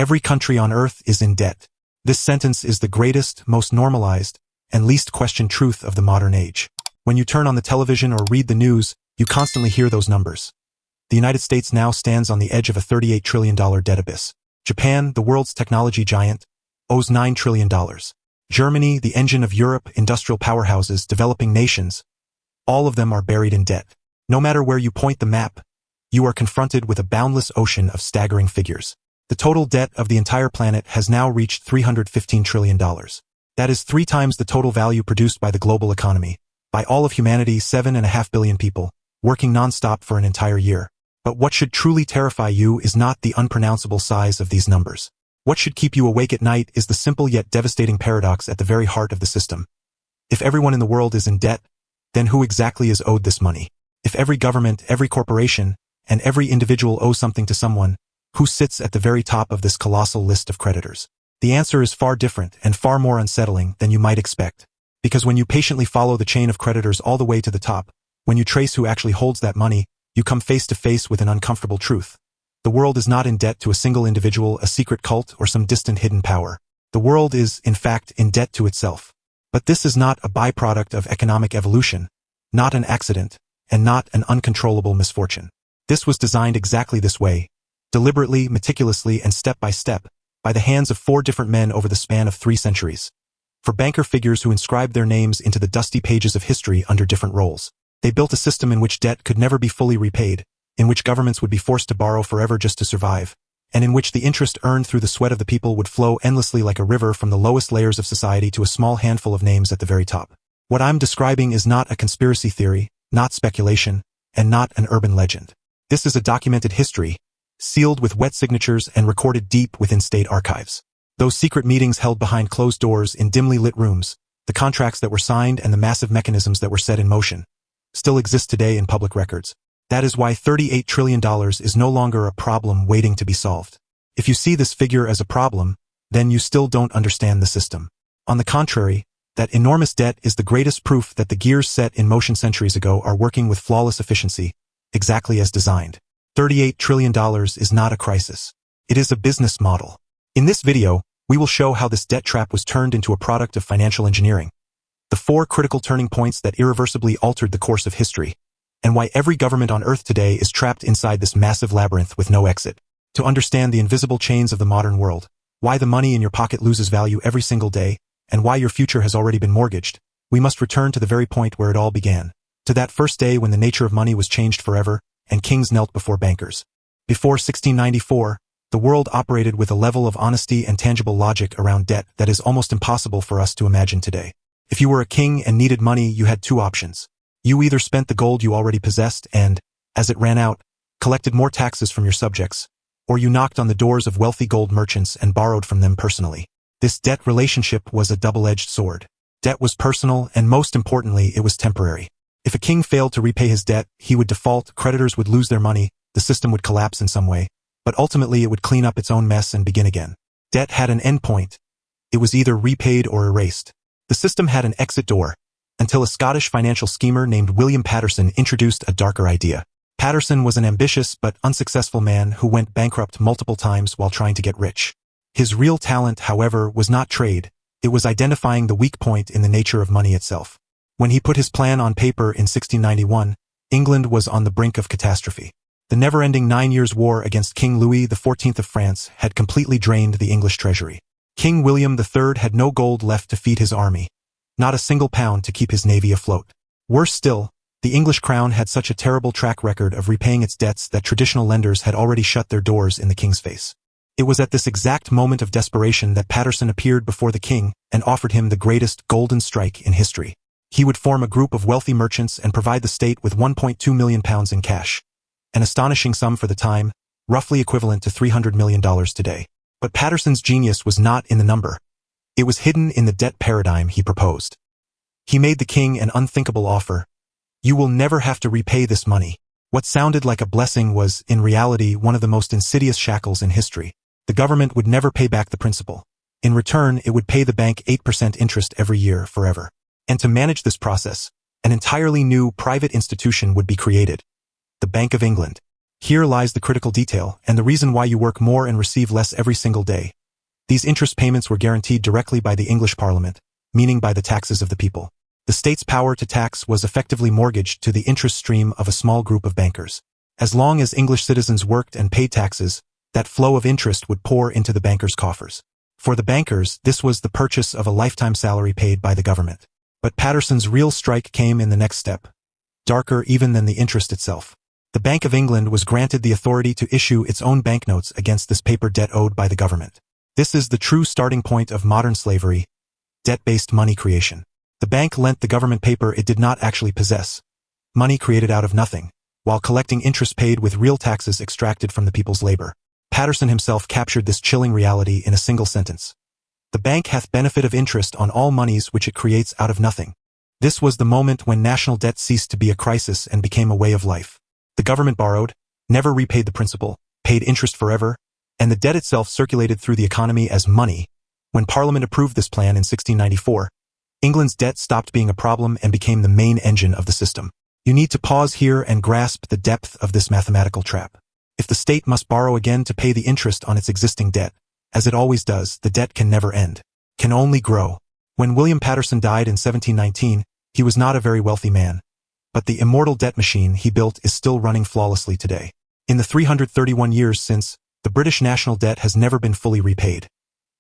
Every country on earth is in debt. This sentence is the greatest, most normalized, and least questioned truth of the modern age. When you turn on the television or read the news, you constantly hear those numbers. The United States now stands on the edge of a $38 trillion debt abyss. Japan, the world's technology giant, owes $9 trillion. Germany, the engine of Europe, industrial powerhouses, developing nations, all of them are buried in debt. No matter where you point the map, you are confronted with a boundless ocean of staggering figures. The total debt of the entire planet has now reached $315 trillion. That is 3 times the total value produced by the global economy, by all of humanity, 7.5 billion people, working non-stop for an entire year. But what should truly terrify you is not the unpronounceable size of these numbers. What should keep you awake at night is the simple yet devastating paradox at the very heart of the system. If everyone in the world is in debt, then who exactly is owed this money? If every government, every corporation, and every individual owes something to someone, who sits at the very top of this colossal list of creditors? The answer is far different and far more unsettling than you might expect. Because when you patiently follow the chain of creditors all the way to the top, when you trace who actually holds that money, you come face to face with an uncomfortable truth. The world is not in debt to a single individual, a secret cult, or some distant hidden power. The world is, in fact, in debt to itself. But this is not a byproduct of economic evolution, not an accident, and not an uncontrollable misfortune. This was designed exactly this way, deliberately, meticulously, and step by step, by the hands of 4 different men over the span of 3 centuries. For banker figures who inscribed their names into the dusty pages of history under different roles. They built a system in which debt could never be fully repaid, in which governments would be forced to borrow forever just to survive, and in which the interest earned through the sweat of the people would flow endlessly like a river from the lowest layers of society to a small handful of names at the very top. What I'm describing is not a conspiracy theory, not speculation, and not an urban legend. This is a documented history, sealed with wet signatures and recorded deep within state archives. Those secret meetings held behind closed doors in dimly lit rooms, the contracts that were signed and the massive mechanisms that were set in motion, still exist today in public records. That is why $38 trillion is no longer a problem waiting to be solved. If you see this figure as a problem, then you still don't understand the system. On the contrary, that enormous debt is the greatest proof that the gears set in motion centuries ago are working with flawless efficiency, exactly as designed. $38 trillion is not a crisis. It is a business model. In this video, we will show how this debt trap was turned into a product of financial engineering, the 4 critical turning points that irreversibly altered the course of history, and why every government on Earth today is trapped inside this massive labyrinth with no exit. To understand the invisible chains of the modern world, why the money in your pocket loses value every single day, and why your future has already been mortgaged, we must return to the very point where it all began, to that first day when the nature of money was changed forever, and kings knelt before bankers. Before 1694, the world operated with a level of honesty and tangible logic around debt that is almost impossible for us to imagine today. If you were a king and needed money, you had 2 options. You either spent the gold you already possessed and, as it ran out, collected more taxes from your subjects, or you knocked on the doors of wealthy gold merchants and borrowed from them personally. This debt relationship was a double-edged sword. Debt was personal, and most importantly, it was temporary. If a king failed to repay his debt, he would default, creditors would lose their money, the system would collapse in some way, but ultimately it would clean up its own mess and begin again. Debt had an endpoint. It was either repaid or erased. The system had an exit door, until a Scottish financial schemer named William Paterson introduced a darker idea. Paterson was an ambitious but unsuccessful man who went bankrupt multiple times while trying to get rich. His real talent, however, was not trade, it was identifying the weak point in the nature of money itself. When he put his plan on paper in 1691, England was on the brink of catastrophe. The never-ending 9 Years' War against King Louis XIV of France had completely drained the English treasury. King William III had no gold left to feed his army, not a single pound to keep his navy afloat. Worse still, the English crown had such a terrible track record of repaying its debts that traditional lenders had already shut their doors in the king's face. It was at this exact moment of desperation that Paterson appeared before the king and offered him the greatest golden strike in history. He would form a group of wealthy merchants and provide the state with £1.2 million in cash, an astonishing sum for the time, roughly equivalent to $300 million today. But Paterson's genius was not in the number. It was hidden in the debt paradigm he proposed. He made the king an unthinkable offer. You will never have to repay this money. What sounded like a blessing was, in reality, one of the most insidious shackles in history. The government would never pay back the principal. In return, it would pay the bank 8% interest every year forever. And to manage this process, an entirely new private institution would be created, the Bank of England. Here lies the critical detail, and the reason why you work more and receive less every single day. These interest payments were guaranteed directly by the English Parliament, meaning by the taxes of the people. The state's power to tax was effectively mortgaged to the interest stream of a small group of bankers. As long as English citizens worked and paid taxes, that flow of interest would pour into the bankers' coffers. For the bankers, this was the purchase of a lifetime salary paid by the government. But Paterson's real strike came in the next step, darker even than the interest itself. The Bank of England was granted the authority to issue its own banknotes against this paper debt owed by the government. This is the true starting point of modern slavery, debt-based money creation. The bank lent the government paper it did not actually possess, money created out of nothing, while collecting interest paid with real taxes extracted from the people's labor. Paterson himself captured this chilling reality in a single sentence. The bank hath benefit of interest on all monies which it creates out of nothing. This was the moment when national debt ceased to be a crisis and became a way of life. The government borrowed, never repaid the principal, paid interest forever, and the debt itself circulated through the economy as money. When Parliament approved this plan in 1694, England's debt stopped being a problem and became the main engine of the system. You need to pause here and grasp the depth of this mathematical trap. If the state must borrow again to pay the interest on its existing debt, as it always does, the debt can never end, can only grow. When William Paterson died in 1719, he was not a very wealthy man, but the immortal debt machine he built is still running flawlessly today. In the 331 years since, the British national debt has never been fully repaid.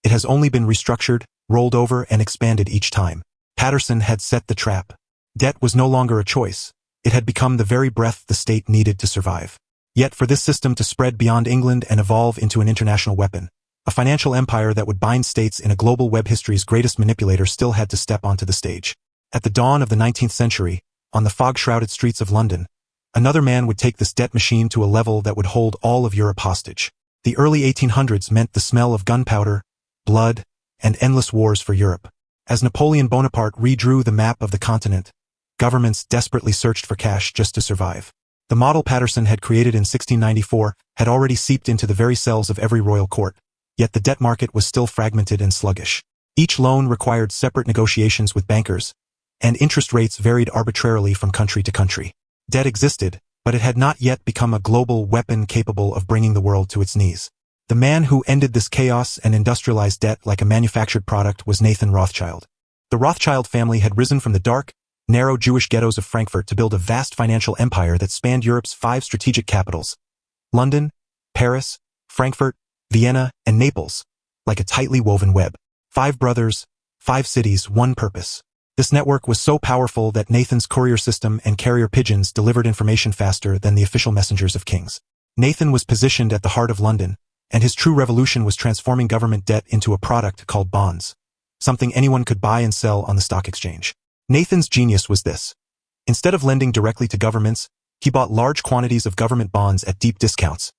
It has only been restructured, rolled over, and expanded each time. Paterson had set the trap. Debt was no longer a choice. It had become the very breath the state needed to survive. Yet for this system to spread beyond England and evolve into an international weapon, a financial empire that would bind states in a global web, history's greatest manipulator still had to step onto the stage. At the dawn of the 19th century, on the fog-shrouded streets of London, another man would take this debt machine to a level that would hold all of Europe hostage. The early 1800s meant the smell of gunpowder, blood, and endless wars for Europe. As Napoleon Bonaparte redrew the map of the continent, governments desperately searched for cash just to survive. The model Paterson had created in 1694 had already seeped into the very cells of every royal court, yet the debt market was still fragmented and sluggish. Each loan required separate negotiations with bankers, and interest rates varied arbitrarily from country to country. Debt existed, but it had not yet become a global weapon capable of bringing the world to its knees. The man who ended this chaos and industrialized debt like a manufactured product was Nathan Rothschild. The Rothschild family had risen from the dark, narrow Jewish ghettos of Frankfurt to build a vast financial empire that spanned Europe's 5 strategic capitals: London, Paris, Frankfurt, Vienna, and Naples, like a tightly woven web. 5 brothers, 5 cities, 1 purpose. This network was so powerful that Nathan's courier system and carrier pigeons delivered information faster than the official messengers of kings. Nathan was positioned at the heart of London, and his true revolution was transforming government debt into a product called bonds, something anyone could buy and sell on the stock exchange. Nathan's genius was this. Instead of lending directly to governments, he bought large quantities of government bonds at deep discounts,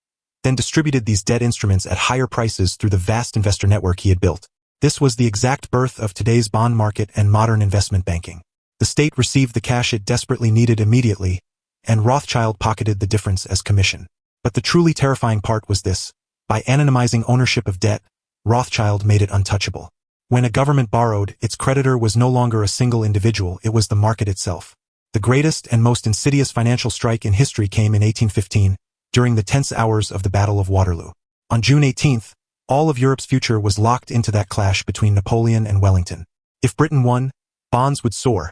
then distributed these debt instruments at higher prices through the vast investor network he had built. This was the exact birth of today's bond market and modern investment banking. The state received the cash it desperately needed immediately, and Rothschild pocketed the difference as commission. But the truly terrifying part was this. By anonymizing ownership of debt, Rothschild made it untouchable. When a government borrowed, its creditor was no longer a single individual, it was the market itself. The greatest and most insidious financial strike in history came in 1815, during the tense hours of the Battle of Waterloo. On June 18th, all of Europe's future was locked into that clash between Napoleon and Wellington. If Britain won, bonds would soar.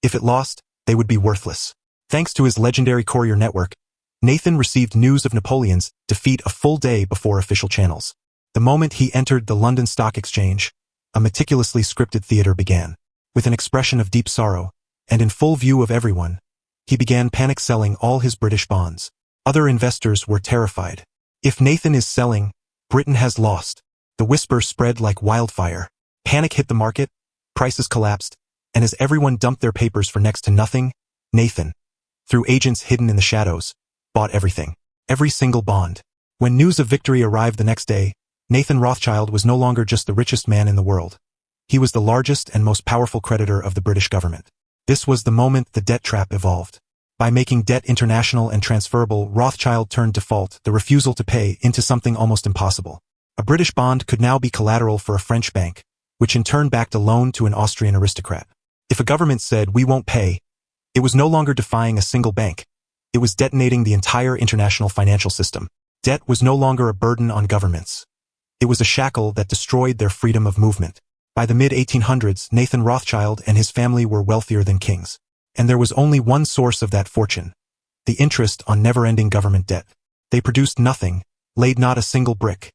If it lost, they would be worthless. Thanks to his legendary courier network, Nathan received news of Napoleon's defeat a full day before official channels. The moment he entered the London Stock Exchange, a meticulously scripted theater began. With an expression of deep sorrow, and in full view of everyone, he began panic selling all his British bonds. Other investors were terrified. If Nathan is selling, Britain has lost. The whisper spread like wildfire. Panic hit the market, prices collapsed, and as everyone dumped their papers for next to nothing, Nathan, through agents hidden in the shadows, bought everything. Every single bond. When news of victory arrived the next day, Nathan Rothschild was no longer just the richest man in the world. He was the largest and most powerful creditor of the British government. This was the moment the debt trap evolved. By making debt international and transferable, Rothschild turned default, the refusal to pay, into something almost impossible. A British bond could now be collateral for a French bank, which in turn backed a loan to an Austrian aristocrat. If a government said, "We won't pay," it was no longer defying a single bank. It was detonating the entire international financial system. Debt was no longer a burden on governments. It was a shackle that destroyed their freedom of movement. By the mid-1800s, Nathan Rothschild and his family were wealthier than kings. And there was only one source of that fortune: the interest on never-ending government debt. They produced nothing, laid not a single brick.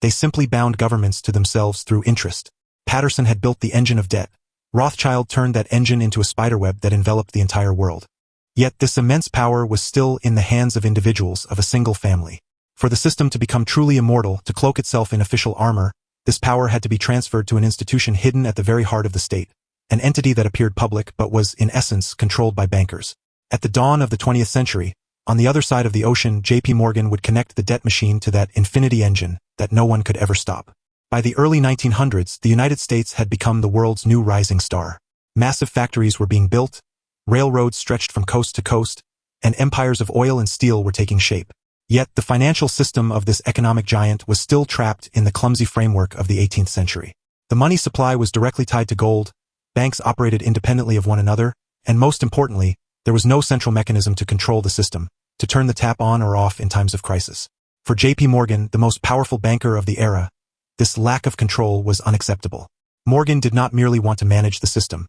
They simply bound governments to themselves through interest. Patterson had built the engine of debt. Rothschild turned that engine into a spiderweb that enveloped the entire world. Yet this immense power was still in the hands of individuals of a single family. For the system to become truly immortal, to cloak itself in official armor, this power had to be transferred to an institution hidden at the very heart of the state, an entity that appeared public but was, in essence, controlled by bankers. At the dawn of the 20th century, on the other side of the ocean, J.P. Morgan would connect the debt machine to that infinity engine that no one could ever stop. By the early 1900s, the United States had become the world's new rising star. Massive factories were being built, railroads stretched from coast to coast, and empires of oil and steel were taking shape. Yet the financial system of this economic giant was still trapped in the clumsy framework of the 18th century. The money supply was directly tied to gold, banks operated independently of one another, and most importantly, there was no central mechanism to control the system, to turn the tap on or off in times of crisis. For J.P. Morgan, the most powerful banker of the era, this lack of control was unacceptable. Morgan did not merely want to manage the system.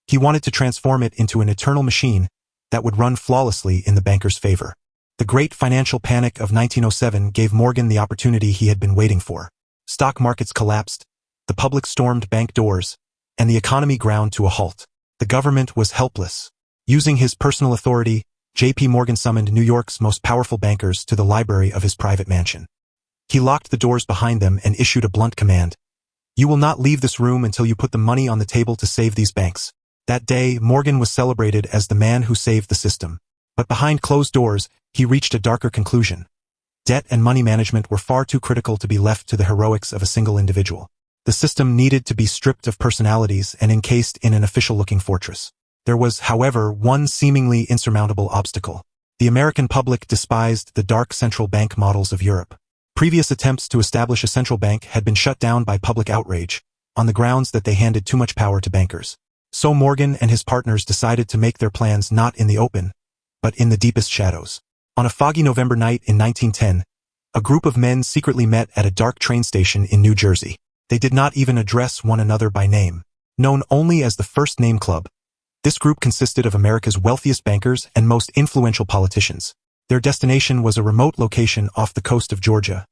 He wanted to transform it into an eternal machine that would run flawlessly in the banker's favor. The great financial panic of 1907 gave Morgan the opportunity he had been waiting for. Stock markets collapsed, the public stormed bank doors, and the economy ground to a halt. The government was helpless. Using his personal authority, J.P. Morgan summoned New York's most powerful bankers to the library of his private mansion. He locked the doors behind them and issued a blunt command: "You will not leave this room until you put the money on the table to save these banks." That day, Morgan was celebrated as the man who saved the system. But behind closed doors, he reached a darker conclusion. Debt and money management were far too critical to be left to the heroics of a single individual. The system needed to be stripped of personalities and encased in an official-looking fortress. There was, however, one seemingly insurmountable obstacle. The American public despised the dark central bank models of Europe. Previous attempts to establish a central bank had been shut down by public outrage, on the grounds that they handed too much power to bankers. So Morgan and his partners decided to make their plans not in the open, but in the deepest shadows. On a foggy November night in 1910, a group of men secretly met at a dark train station in New Jersey. They did not even address one another by name. Known only as the First Name Club, this group consisted of America's wealthiest bankers and most influential politicians. Their destination was a remote location off the coast of Georgia,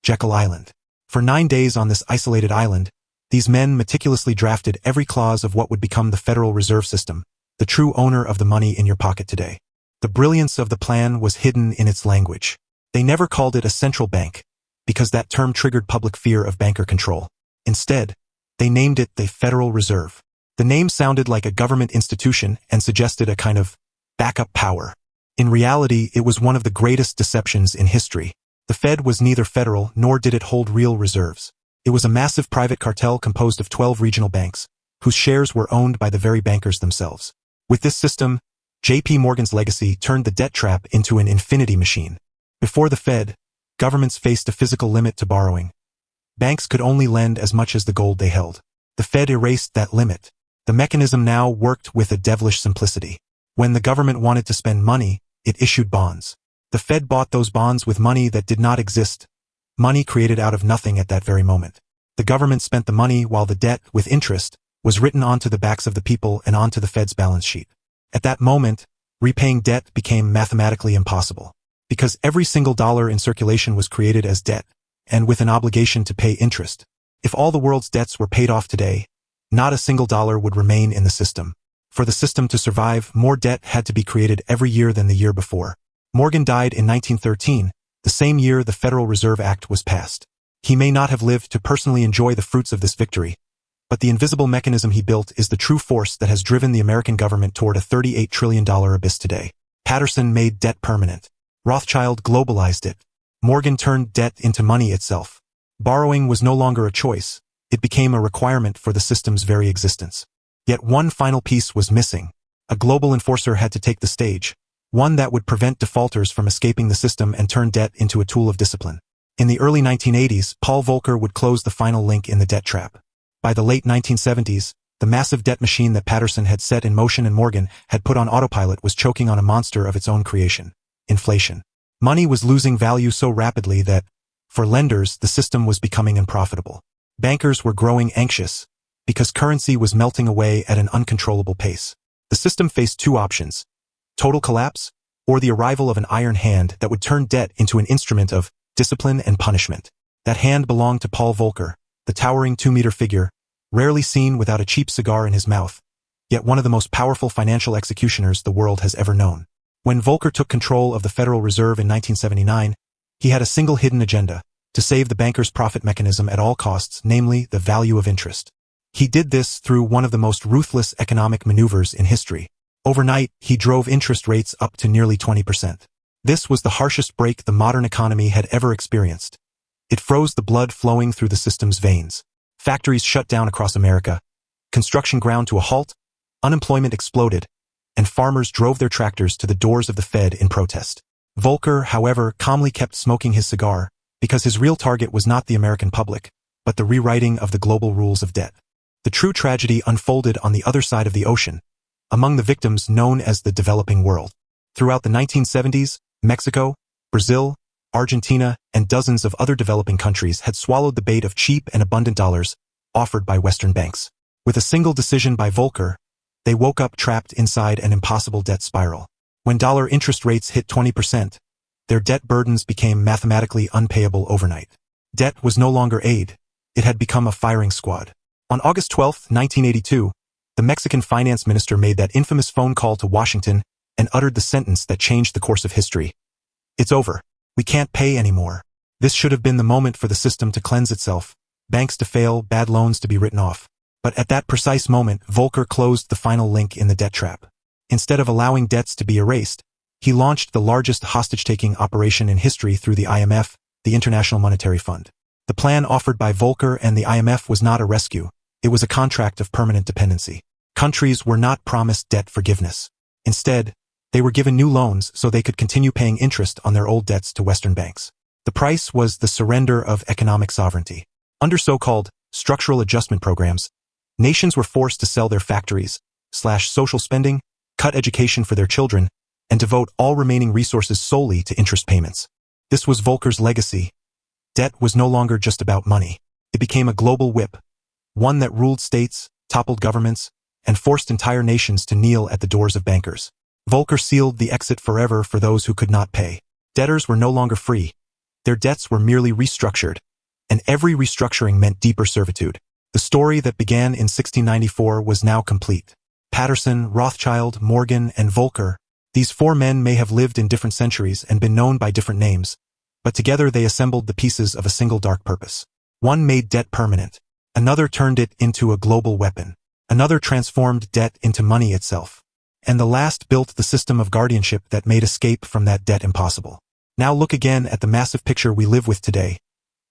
Jekyll Island. For 9 days on this isolated island, these men meticulously drafted every clause of what would become the Federal Reserve System, the true owner of the money in your pocket today. The brilliance of the plan was hidden in its language. They never called it a central bank, because that term triggered public fear of banker control. Instead, they named it the Federal Reserve. The name sounded like a government institution and suggested a kind of backup power. In reality, it was one of the greatest deceptions in history. The Fed was neither federal nor did it hold real reserves. It was a massive private cartel composed of 12 regional banks, whose shares were owned by the very bankers themselves. With this system, J.P. Morgan's legacy turned the debt trap into an infinity machine. Before the Fed, governments faced a physical limit to borrowing. Banks could only lend as much as the gold they held. The Fed erased that limit. The mechanism now worked with a devilish simplicity. When the government wanted to spend money, it issued bonds. The Fed bought those bonds with money that did not exist, money created out of nothing at that very moment. The government spent the money while the debt, with interest, was written onto the backs of the people and onto the Fed's balance sheet. At that moment, repaying debt became mathematically impossible, because every single dollar in circulation was created as debt, and with an obligation to pay interest. If all the world's debts were paid off today, not a single dollar would remain in the system. For the system to survive, more debt had to be created every year than the year before. Morgan died in 1913, the same year the Federal Reserve Act was passed. He may not have lived to personally enjoy the fruits of this victory, but the invisible mechanism he built is the true force that has driven the American government toward a $38 trillion abyss today. Patterson made debt permanent. Rothschild globalized it. Morgan turned debt into money itself. Borrowing was no longer a choice. It became a requirement for the system's very existence. Yet one final piece was missing. A global enforcer had to take the stage, one that would prevent defaulters from escaping the system and turn debt into a tool of discipline. In the early 1980s, Paul Volcker would close the final link in the debt trap. By the late 1970s, The massive debt machine that Patterson had set in motion and Morgan had put on autopilot was choking on a monster of its own creation: inflation. Money was losing value so rapidly that, for lenders, the system was becoming unprofitable. Bankers were growing anxious because currency was melting away at an uncontrollable pace. The system faced two options: total collapse, or the arrival of an iron hand that would turn debt into an instrument of discipline and punishment. That hand belonged to Paul Volcker, the towering 2-meter figure, rarely seen without a cheap cigar in his mouth, yet one of the most powerful financial executioners the world has ever known. When Volcker took control of the Federal Reserve in 1979, he had a single hidden agenda: to save the bankers' profit mechanism at all costs, namely the value of interest. He did this through one of the most ruthless economic maneuvers in history. Overnight, he drove interest rates up to nearly 20%. This was the harshest break the modern economy had ever experienced. It froze the blood flowing through the system's veins. Factories shut down across America, construction ground to a halt, unemployment exploded, and farmers drove their tractors to the doors of the Fed in protest. Volcker, however, calmly kept smoking his cigar, because his real target was not the American public, but the rewriting of the global rules of debt. The true tragedy unfolded on the other side of the ocean, among the victims known as the developing world. Throughout the 1970s, Mexico, Brazil, Argentina, and dozens of other developing countries had swallowed the bait of cheap and abundant dollars offered by Western banks. With a single decision by Volcker, they woke up trapped inside an impossible debt spiral. When dollar interest rates hit 20%, their debt burdens became mathematically unpayable overnight. Debt was no longer aid, it had become a firing squad. On August 12, 1982, the Mexican finance minister made that infamous phone call to Washington and uttered the sentence that changed the course of history. "It's over. We can't pay anymore." This should have been the moment for the system to cleanse itself, banks to fail, bad loans to be written off. But at that precise moment, Volcker closed the final link in the debt trap. Instead of allowing debts to be erased, he launched the largest hostage-taking operation in history through the IMF, the International Monetary Fund. The plan offered by Volcker and the IMF was not a rescue, it was a contract of permanent dependency. Countries were not promised debt forgiveness. Instead, they were given new loans so they could continue paying interest on their old debts to Western banks. The price was the surrender of economic sovereignty. Under so-called structural adjustment programs, nations were forced to sell their factories, slash social spending, cut education for their children, and devote all remaining resources solely to interest payments. This was Volcker's legacy. Debt was no longer just about money. It became a global whip, one that ruled states, toppled governments, and forced entire nations to kneel at the doors of bankers. Volcker sealed the exit forever for those who could not pay. Debtors were no longer free. Their debts were merely restructured, and every restructuring meant deeper servitude. The story that began in 1694 was now complete. Patterson, Rothschild, Morgan, and Volcker, these four men may have lived in different centuries and been known by different names, but together they assembled the pieces of a single dark purpose. One made debt permanent. Another turned it into a global weapon. Another transformed debt into money itself. And the last built the system of guardianship that made escape from that debt impossible. Now look again at the massive picture we live with today.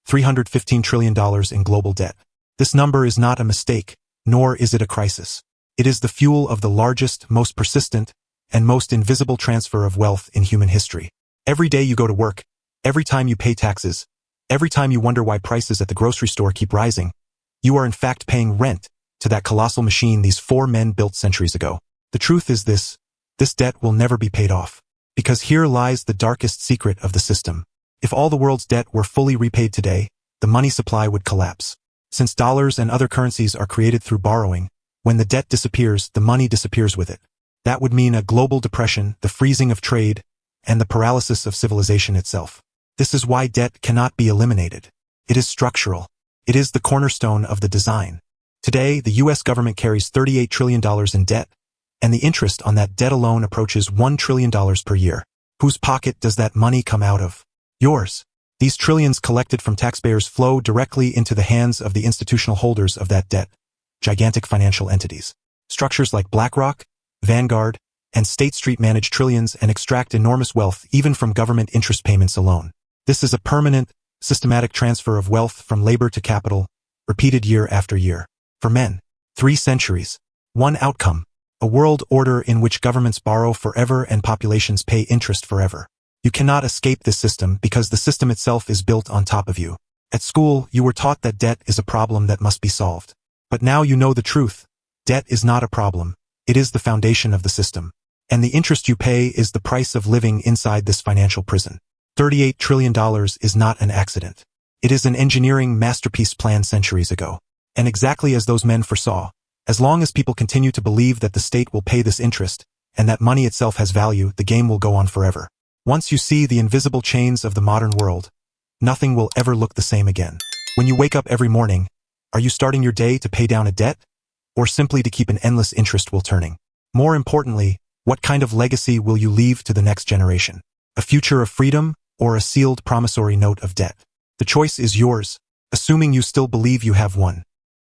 $315 trillion in global debt. This number is not a mistake, nor is it a crisis. It is the fuel of the largest, most persistent, and most invisible transfer of wealth in human history. Every day you go to work, every time you pay taxes, every time you wonder why prices at the grocery store keep rising, you are in fact paying rent to that colossal machine these four men built centuries ago. The truth is this debt will never be paid off. Because here lies the darkest secret of the system. If all the world's debt were fully repaid today, the money supply would collapse. Since dollars and other currencies are created through borrowing, when the debt disappears, the money disappears with it. That would mean a global depression, the freezing of trade, and the paralysis of civilization itself. This is why debt cannot be eliminated. It is structural. It is the cornerstone of the design. Today, the US government carries $38 trillion in debt, and the interest on that debt alone approaches $1 trillion per year. Whose pocket does that money come out of? Yours. These trillions collected from taxpayers flow directly into the hands of the institutional holders of that debt, gigantic financial entities. Structures like BlackRock, Vanguard, and State Street manage trillions and extract enormous wealth even from government interest payments alone. This is a permanent, systematic transfer of wealth from labor to capital, repeated year after year. For men, 3 centuries. One outcome. A world order in which governments borrow forever and populations pay interest forever. You cannot escape this system because the system itself is built on top of you. At school, you were taught that debt is a problem that must be solved. But now you know the truth. Debt is not a problem. It is the foundation of the system. And the interest you pay is the price of living inside this financial prison. $38 trillion is not an accident. It is an engineering masterpiece planned centuries ago. And exactly as those men foresaw, as long as people continue to believe that the state will pay this interest, and that money itself has value, the game will go on forever. Once you see the invisible chains of the modern world, nothing will ever look the same again. When you wake up every morning, are you starting your day to pay down a debt? Or simply to keep an endless interest while turning? More importantly, what kind of legacy will you leave to the next generation? A future of freedom, or a sealed promissory note of debt? The choice is yours, assuming you still believe you have one.